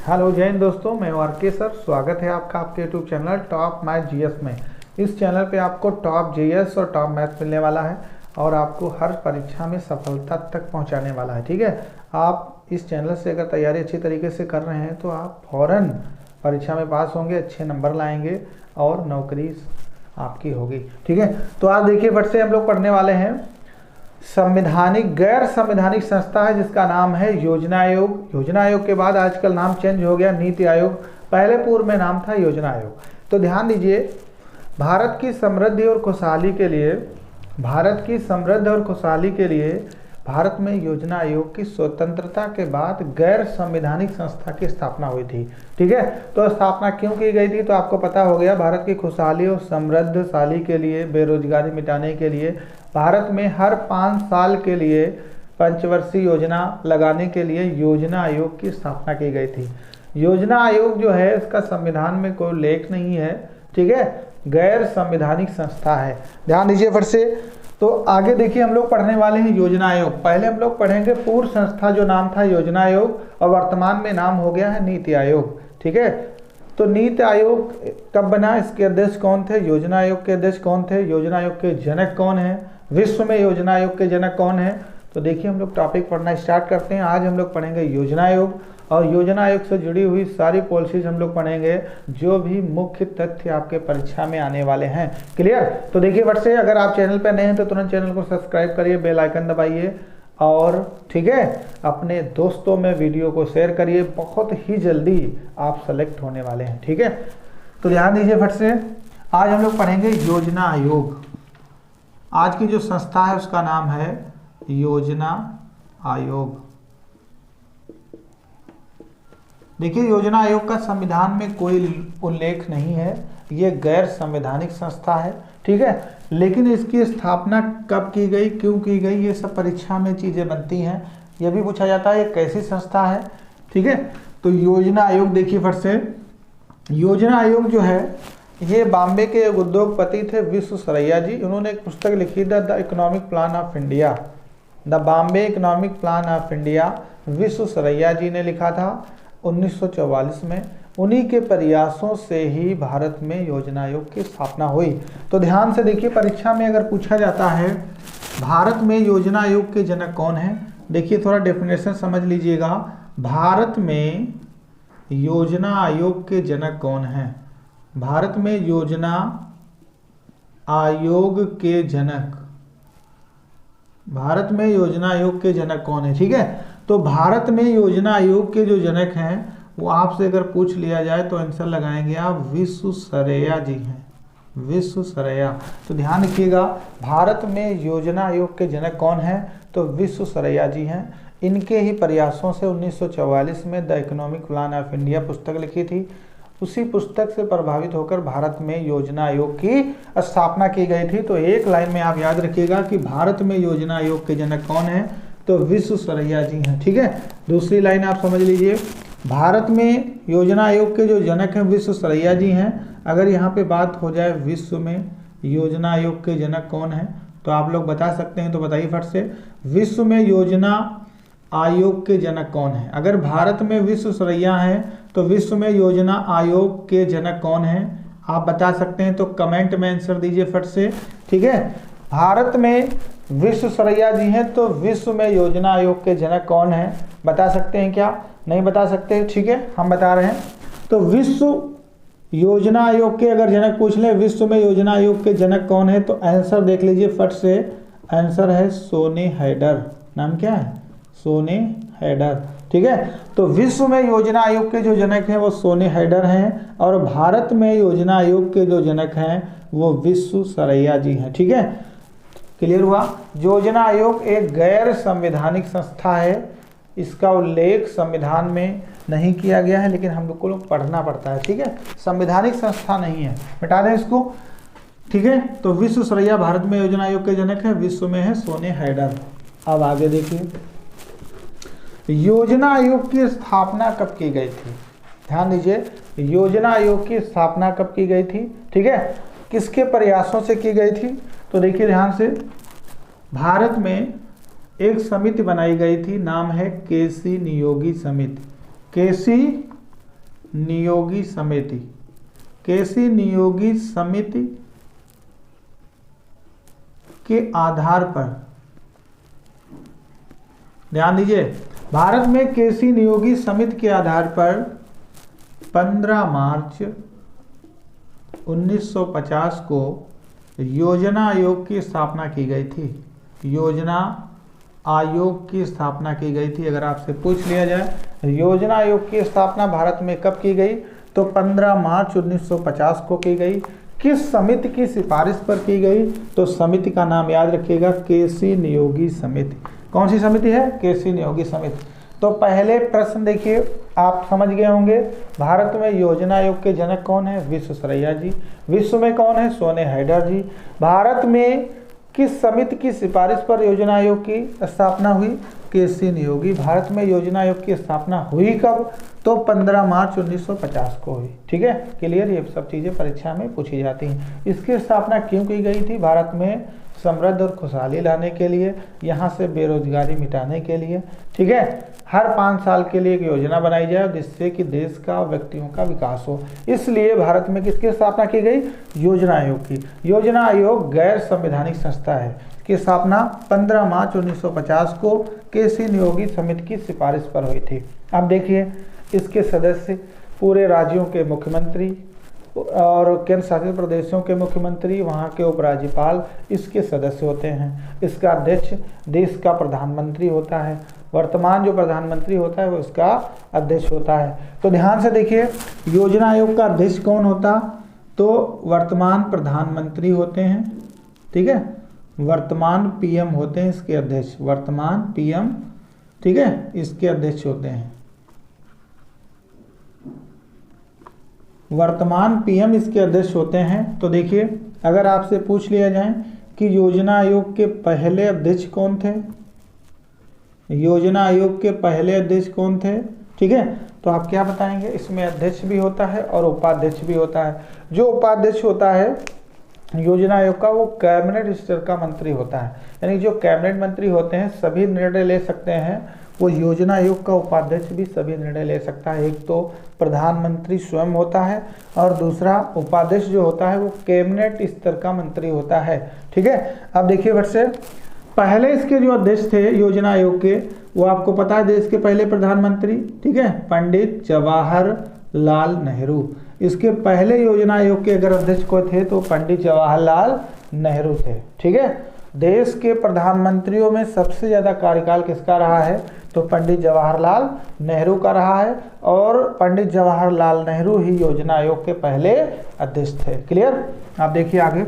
Hello जय हिंद दोस्तों, मैं आर.के. सर। स्वागत है आपका आपके YouTube channel top math GS में। इस चैनल पे आपको टॉप जीएस और टॉप मैथ मिलने वाला है और आपको हर परीक्षा में सफलता तक पहुंचाने वाला है। ठीक है, आप इस चैनल से अगर तैयारी अच्छी तरीके से कर रहे हैं तो आप फौरन परीक्षा में पास होंगे, अच्छे नंबर लाएंगे और नौकरी आपकी होगी। ठीक है, तो आज देखिए फट से हम लोग पढ़ने वाले हैं संवैधानिक गैर संवैधानिक संस्था है जिसका नाम है योजना आयोग। योजना आयोग के बाद आजकल नाम चेंज हो गया नीति आयोग, पहले पूर्व में नाम था योजना आयोग। तो ध्यान दीजिए, भारत की समृद्धि और खुशहाली के लिए भारत में योजना आयोग की स्वतंत्रता के बाद गैर संवैधानिक संस्था की स्थापना हुई थी। ठीक है, तो स्थापना क्यों की गई थी तो आपको पता हो गया। भारत की खुशहाली और समृद्धशाली के लिए, बेरोजगारी मिटाने के लिए भारत में हर 5 साल के लिए पंचवर्षीय योजना लगाने के लिए योजना आयोग की स्थापना की गई थी। योजना आयोग जो है इसका संविधान में कोई उल्लेख नहीं है। ठीक है, गैर संवैधानिक संस्था है। ध्यान दीजिए फिर से। तो आगे देखिए हम लोग पढ़ने वाले हैं योजना आयोग। पहले हम लोग पढ़ेंगे पूर्व संस्था जो नाम था योजना आयोग और वर्तमान में नाम हो गया है नीति आयोग। ठीक है, तो नीति आयोग कब बना, इसके अध्यक्ष कौन थे, योजना आयोग के अध्यक्ष कौन थे, योजना आयोग के जनक कौन है, विश्व में योजना आयोग के जनक कौन है। तो देखिए हम लोग टॉपिक पढ़ना स्टार्ट करते हैं। आज हम लोग पढ़ेंगे योजना आयोग और योजना आयोग से जुड़ी हुई सारी पॉलिसीज हम लोग पढ़ेंगे, जो भी मुख्य तथ्य आपके परीक्षा में आने वाले हैं। क्लियर। तो देखिए फट से, अगर आप चैनल पर नए हैं तो तुरंत चैनल को सब्सक्राइब करिए, बेल आइकन दबाइए और ठीक है अपने दोस्तों में वीडियो को शेयर करिए। बहुत ही जल्दी आप सेलेक्ट होने वाले हैं। ठीक है, तो ध्यान दीजिए फट से। आज हम लोग पढ़ेंगे योजना आयोग। आज की जो संस्था है उसका नाम है योजना आयोग। देखिए, योजना आयोग का संविधान में कोई उल्लेख नहीं है, ये गैर संवैधानिक संस्था है। ठीक है, लेकिन इसकी स्थापना कब की गई, क्यों की गई, ये सब परीक्षा में चीजें बनती हैं। यह भी पूछा जाता है ये कैसी संस्था है। ठीक है, तो योजना आयोग देखिए फट से। योजना आयोग जो है ये बॉम्बे के एक उद्योगपति थे विश्वेश्वरैया जी। उन्होंने एक पुस्तक लिखी the economic plan of India, the Bombay economic plan of India. Visvesvaraya ji ने लिखा था 1944 में। उन्हीं के प्रयासों से ही भारत में योजना आयोग की स्थापना हुई। तो ध्यान से देखिए, परीक्षा में अगर पूछा जाता है भारत में योजना आयोग के जनक कौन है, देखिए थोड़ा डेफिनेशन समझ लीजिएगा। भारत में योजना आयोग के जनक कौन है, भारत में योजना आयोग के जनक, भारत में योजना आयोग के जनक कौन है। ठीक है, तो भारत में योजना आयोग के जो जनक हैं वो आपसे अगर पूछ लिया जाए तो आंसर लगाएंगे आप विश्वेश्वरैया जी हैं, विश्वेश्वरैया। तो ध्यान रखिएगा, भारत में योजना आयोग के जनक कौन है तो विश्वेश्वरैया जी हैं। इनके ही प्रयासों से 1944 में the economic plan of India पुस्तक लिखी थी। उसी पुस्तक से प्रभावित होकर भारत में योजना आयोग की स्थापना की गई थी। तो एक लाइन में आप याद रखिएगा कि भारत में योजना आयोग के जनक कौन है तो विश्वेश्वरैया जी हैं। ठीक है, दूसरी लाइन आप समझ लीजिए, भारत में योजना आयोग के जो जनक हैं विश्वेश्वरैया जी हैं। अगर यहाँ पे बात हो जाए विश्व में योजना आयोग के जनक कौन है तो आप लोग बता सकते हैं, तो बताइए फट से, विश्व में योजना आयोग के जनक कौन है। अगर भारत में विश्वेश्वरैया हैं तो विश्व में योजना आयोग के जनक कौन है, आप बता सकते हैं, तो कमेंट में आंसर दीजिए फट से। ठीक है, भारत में विश्वेश्वरैया जी हैं तो विश्व में योजना आयोग के जनक कौन है, बता सकते हैं क्या, नहीं बता सकते। ठीक है, हम बता रहे हैं। तो विश्व योजना आयोग के अगर जनक पूछ ले, विश्व में योजना आयोग के जनक कौन है, तो आंसर देख लीजिए फट से। आंसर है सोने हैडर। नाम क्या है, सोने हैडर। ठीक है, तो विश्व में योजना आयोग के जो जनक हैं वो सोने हैडर हैं और भारत में योजना आयोग के जो जनक हैं वो विश्वेश्वरैया जी हैं। ठीक है, क्लियर हुआ। योजना आयोग एक गैर संवैधानिक संस्था है, इसका उल्लेख संविधान में नहीं किया गया है, लेकिन हम लोग को पढ़ना पड़ता है। ठीक है, संवैधानिक संस्था नहीं है, मिटा दें इसको। ठीक है, तो विश्वेश्वरैया भारत में योजना आयोग के जनक है, विश्व में है सोने हैडर। अब आगे देखिए, योजना आयोग की स्थापना कब की गई थी। ध्यान दीजिए, योजना आयोग की स्थापना कब की गई थी। ठीक है, किसके प्रयासों से की गई थी, तो देखिए ध्यान से, भारत में एक समिति बनाई गई थी, नाम है केसी नियोगी समिति। केसी नियोगी समिति, केसी नियोगी समिति के आधार पर, ध्यान दीजिए, भारत में केसी नियोगी समिति के आधार पर 15 मार्च 1950 को योजना आयोग की स्थापना की गई थी। योजना आयोग की स्थापना की गई थी। अगर आपसे पूछ लिया जाए योजना आयोग की स्थापना भारत में कब की गई, तो 15 मार्च 1950 को की गई। किस समिति की सिफारिश पर की गई, तो समिति का नाम याद रखिएगा, केसी नियोगी समिति। कौन सी समिति है, केसी नियोगी समिति। तो पहले प्रश्न देखिए, आप समझ गए होंगे भारत में योजना आयोग के जनक कौन है, विश्वेश्वरैया जी। विश्व में कौन है, सोने हैडर जी। भारत में किस समिति की सिफारिश पर योजना आयोग की स्थापना हुई, केसी नियोगी। भारत में योजना आयोग की स्थापना हुई कब, तो 15 मार्च 1950 को हुई। ठीक है, क्लियर। ये सब चीज़ें परीक्षा में पूछी जाती हैं। इसकी स्थापना क्यों की गई थी, भारत में समृद्ध और खुशहाली लाने के लिए, यहाँ से बेरोजगारी मिटाने के लिए। ठीक है, हर 5 साल के लिए एक योजना बनाई जाए जिससे कि देश का व्यक्तियों का विकास हो। इसलिए भारत में किसकी स्थापना की गई, योजना आयोग की। योजना आयोग गैर संवैधानिक संस्था है। की स्थापना 15 मार्च 1950 को केसी नियोगी समिति की सिफारिश पर हुई थी। अब देखिए, इसके सदस्य पूरे राज्यों के मुख्यमंत्री और केंद्र शासित प्रदेशों के मुख्यमंत्री, वहाँ के उपराज्यपाल इसके सदस्य होते हैं। इसका अध्यक्ष देश का प्रधानमंत्री होता है। वर्तमान जो प्रधानमंत्री होता है वो इसका अध्यक्ष होता है। तो ध्यान से देखिए, योजना आयोग का अध्यक्ष कौन होता, तो वर्तमान प्रधानमंत्री होते हैं। ठीक है, वर्तमान पीएम होते हैं इसके अध्यक्ष, वर्तमान पीएम, ठीक है, इसके अध्यक्ष होते हैं। वर्तमान पीएम इसके अध्यक्ष होते हैं। तो देखिए, अगर आपसे पूछ लिया जाए कि योजना आयोग के पहले अध्यक्ष कौन थे, योजना आयोग के पहले अध्यक्ष कौन थे, ठीक है, तो आप क्या बताएंगे, इसमें अध्यक्ष भी होता है और उपाध्यक्ष भी होता है। जो उपाध्यक्ष होता है योजना आयोग का, वो कैबिनेट स्तर का मंत्री होता है। यानी जो कैबिनेट मंत्री होते हैं सभी निर्णय ले सकते हैं, वो योजना आयोग का उपाध्यक्ष भी सभी निर्णय ले सकता है। एक तो प्रधानमंत्री स्वयं होता है और दूसरा उपाध्यक्ष जो होता है वो कैबिनेट स्तर का मंत्री होता है। ठीक है, अब देखिए फिर से, पहले इसके जो अध्यक्ष थे योजना आयोग के, वो आपको पता है देश के पहले प्रधानमंत्री, ठीक है, पंडित जवाहरलाल नेहरू। इसके पहले योजना आयोग के अगर अध्यक्ष को थे तो पंडित जवाहरलाल नेहरू थे। ठीक है, देश के प्रधानमंत्रियों में सबसे ज़्यादा कार्यकाल किसका रहा है, तो पंडित जवाहरलाल नेहरू का रहा है, और पंडित जवाहरलाल नेहरू ही योजना आयोग के पहले अध्यक्ष थे। क्लियर। आप देखिए आगे,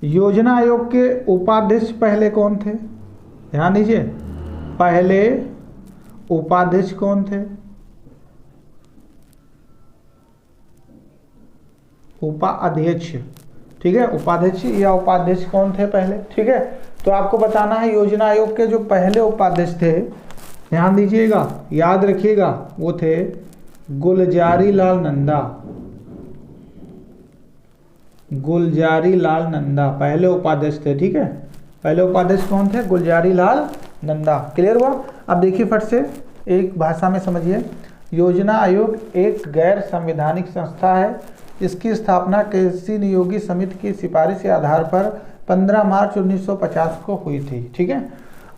योजना आयोग के उपाध्यक्ष पहले कौन थे, ध्यान दीजिए, पहले उपाध्यक्ष कौन थे, उपाध्यक्ष, ठीक है, उपाध्यक्ष या उपाध्यक्ष कौन थे पहले। ठीक है, तो आपको बताना है योजना आयोग के जो पहले उपाध्यक्ष थे, ध्यान दीजिएगा, याद रखिएगा, वो थे गुलजारी लाल नंदा। गुलजारी लाल नंदा पहले उपाध्यक्ष थे। ठीक है, पहले उपाध्यक्ष कौन थे, गुलजारी लाल नंदा। क्लियर हुआ। अब देखिए फट से एक भाषा में समझिए, योजना आयोग एक गैर संवैधानिक संस्था है। इसकी स्थापना केसी नियोगी समिति की सिफारिश के आधार पर 15 मार्च 1950 को हुई थी। ठीक है,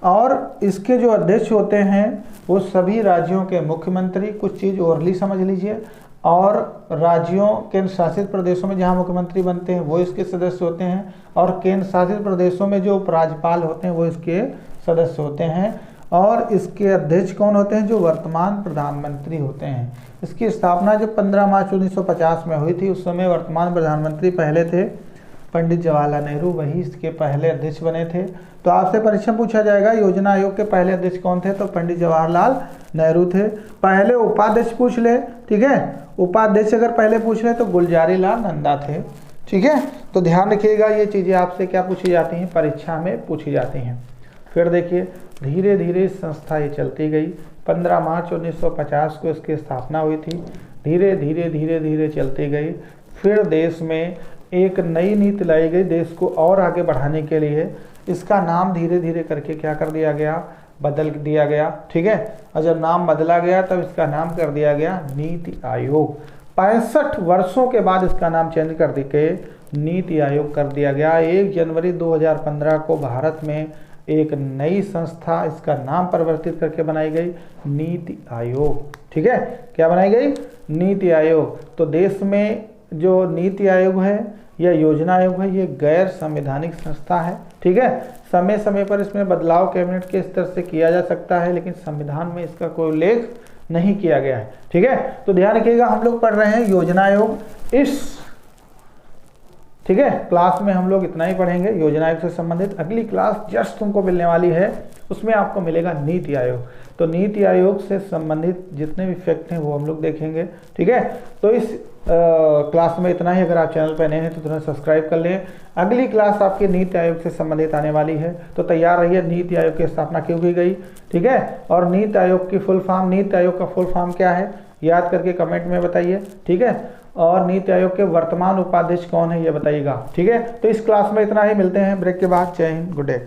और इसके जो अध्यक्ष होते हैं वो सभी राज्यों के मुख्यमंत्री। कुछ चीज़ ओरली समझ लीजिए, और राज्यों केंद्र शासित प्रदेशों में जहाँ मुख्यमंत्री बनते हैं वो इसके सदस्य होते हैं, और केंद्र शासित प्रदेशों में जो उपराज्यपाल होते हैं वो इसके सदस्य होते हैं, और इसके अध्यक्ष कौन होते हैं, जो वर्तमान प्रधानमंत्री होते हैं। इसकी स्थापना जब 15 मार्च 1950 में हुई थी, उस समय वर्तमान प्रधानमंत्री पहले थे पंडित जवाहरलाल नेहरू, वही इसके पहले अध्यक्ष बने थे। तो आपसे परीक्षा पूछा जाएगा योजना आयोग के पहले अध्यक्ष कौन थे, तो पंडित जवाहरलाल नेहरू थे। पहले उपाध्यक्ष पूछ ले, ठीक है, उपाध्यक्ष अगर पहले पूछ ले तो गुलजारी लाल नंदा थे। ठीक है, तो ध्यान रखिएगा, ये चीज़ें आपसे क्या पूछी जाती हैं, परीक्षा में पूछी जाती हैं। फिर देखिए, धीरे धीरे संस्था ये चलती गई। 15 मार्च 1950 को इसकी स्थापना हुई थी। धीरे धीरे धीरे धीरे चलती गई। फिर देश में एक नई नीति लाई गई देश को और आगे बढ़ाने के लिए। इसका नाम धीरे धीरे करके क्या कर दिया गया, बदल दिया गया, ठीक है। और जब नाम बदला गया तब इसका नाम कर दिया गया नीति आयोग। 65 वर्षों के बाद इसका नाम चेंज कर के नीति आयोग कर दिया गया। 1 जनवरी 2015 को भारत में एक नई संस्था, इसका नाम परिवर्तित करके बनाई गई नीति आयोग, ठीक है। क्या बनाई गई? नीति आयोग। तो देश में जो नीति आयोग है या योजना आयोग है, ये गैर संवैधानिक संस्था है, ठीक है। समय समय पर इसमें बदलाव कैबिनेट के स्तर से किया जा सकता है, लेकिन संविधान में इसका कोई उल्लेख नहीं किया गया है, ठीक है। तो ध्यान रखिएगा, हम लोग पढ़ रहे हैं योजना आयोग इस, ठीक है, क्लास में हम लोग इतना ही पढ़ेंगे योजना आयोग से संबंधित। अगली क्लास जस्ट तुमको मिलने वाली है, उसमें आपको मिलेगा नीति आयोग। तो नीति आयोग से संबंधित जितने भी फैक्ट हैं वो हम लोग देखेंगे, ठीक है। तो इस क्लास में इतना ही। अगर आप चैनल पर नए हैं तो तुरंत सब्सक्राइब कर लें। अगली क्लास आपकी नीति आयोग से संबंधित आने वाली है, तो तैयार रहिए। नीति आयोग की स्थापना क्यों की गई, ठीक है, और नीति आयोग की फुल फॉर्म, नीति आयोग का फुल फॉर्म क्या है, याद करके कमेंट में बताइए, ठीक है। और नीति आयोग के वर्तमान उपाध्यक्ष कौन है ये बताइएगा, ठीक है। तो इस क्लास में इतना ही, मिलते हैं ब्रेक के बाद। जय हिंद, गुड डे।